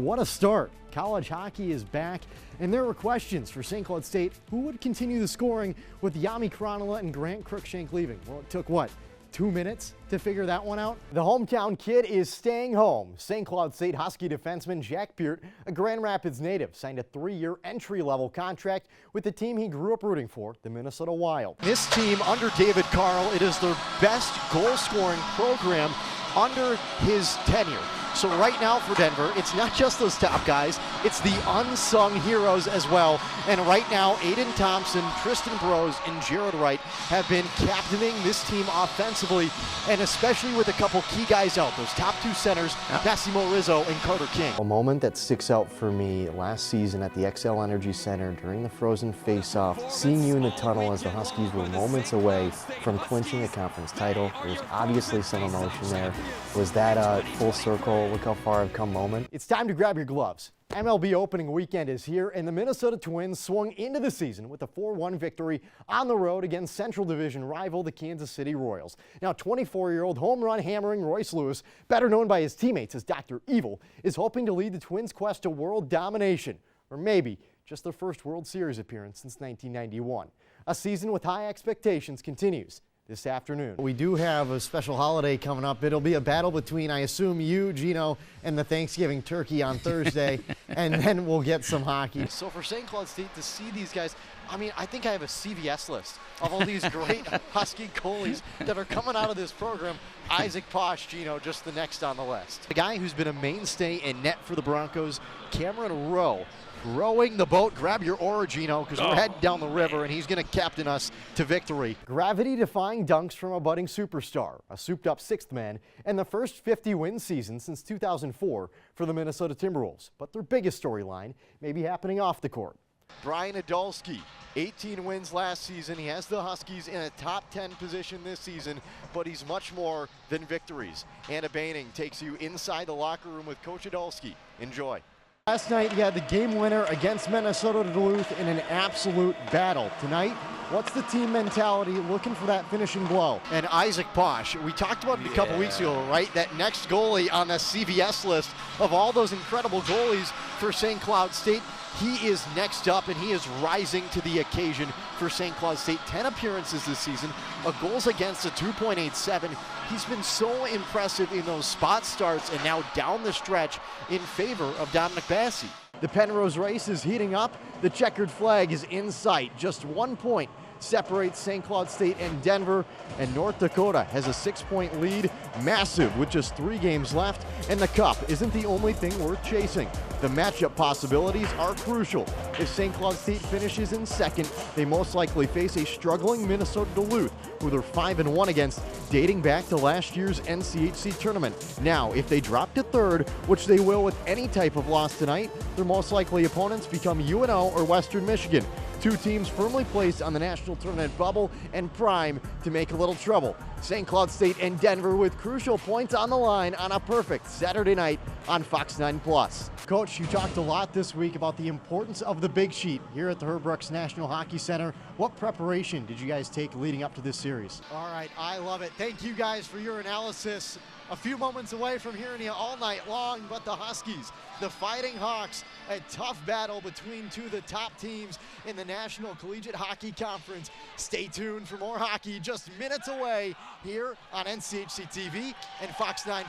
What a start. College hockey is back, and there were questions for St. Cloud State who would continue the scoring with Yami Kranola and Grant Cruikshank leaving. Well, it took what? 2 minutes to figure that one out? The hometown kid is staying home. St. Cloud State Husky defenseman Jack Peart, a Grand Rapids native, signed a 3-year entry-level contract with the team he grew up rooting for, the Minnesota Wild. This team under David Carl, it is their best goal-scoring program under his tenure. So right now for Denver, it's not just those top guys, it's the unsung heroes as well. And right now, Aiden Thompson, Tristan Brose, and Jared Wright have been captaining this team offensively, and especially with a couple key guys out, those top two centers, Massimo Rizzo and Carter King. A moment that sticks out for me last season at the XL Energy Center during the Frozen Face-Off, seeing you in the tunnel as the Huskies were moments away from clinching a conference title. There was obviously some emotion there. Was that a full circle, look how far I've come moment? It's time to grab your gloves. MLB opening weekend is here, and the Minnesota Twins swung into the season with a 4-1 victory on the road against Central Division rival the Kansas City Royals. Now, 24-year-old home run hammering Royce Lewis, better known by his teammates as Dr. Evil, is hoping to lead the Twins' quest to world domination, or maybe just their first World Series appearance since 1991. A season with high expectations continues this afternoon. We do have a special holiday coming up. It'll be a battle between, I assume, you, Gino, and the Thanksgiving turkey on Thursday, and then we'll get some hockey. So for St. Cloud State to see these guys, I mean, I think I have a CVS list of all these great Husky goalies that are coming out of this program. Isaac Posh, Gino, just the next on the list. The guy who's been a mainstay in net for the Broncos, Cameron Rowe, rowing the boat. Grab your oar, Gino, because we're heading down the river, and he's going to captain us to victory. Gravity-defying dunks from a budding superstar, a souped-up sixth man, and the first 50-win season since 2004 for the Minnesota Timberwolves. But their biggest storyline may be happening off the court. Brian Adolski, 18 wins last season. He has the Huskies in a top 10 position this season, but he's much more than victories. Anna Baining takes you inside the locker room with Coach Adolski. Enjoy. Last night, you had the game winner against Minnesota Duluth in an absolute battle. Tonight, what's the team mentality looking for that finishing blow? And Isaac Posh, we talked about it a couple weeks ago, right? That next goalie on the CVS list of all those incredible goalies for St. Cloud State. He is next up, and he is rising to the occasion for St. Cloud State. 10 appearances this season, a goals against a 2.87. He's been so impressive in those spot starts and now down the stretch in favor of Dominic Bassi. The Penrose race is heating up. The checkered flag is in sight. Just 1 point separates St. Cloud State and Denver, and North Dakota has a 6-point lead, massive with just 3 games left, and the cup isn't the only thing worth chasing. The matchup possibilities are crucial. If St. Cloud State finishes in second, they most likely face a struggling Minnesota Duluth, who they're 5-1 against, dating back to last year's NCHC tournament. Now, if they drop to third, which they will with any type of loss tonight, their most likely opponents become UNO or Western Michigan. 2 teams firmly placed on the national tournament bubble and prime to make a little trouble. St. Cloud State and Denver with crucial points on the line on a perfect Saturday night on Fox 9+. Coach, you talked a lot this week about the importance of the big sheet here at the Herb Brooks National Hockey Center. What preparation did you guys take leading up to this series? All right, I love it. Thank you guys for your analysis. A few moments away from hearing you all night long, but the Huskies, the Fighting Hawks, a tough battle between 2 of the top teams in the National Collegiate Hockey Conference. Stay tuned for more hockey just minutes away here on NCHC TV and Fox 9+.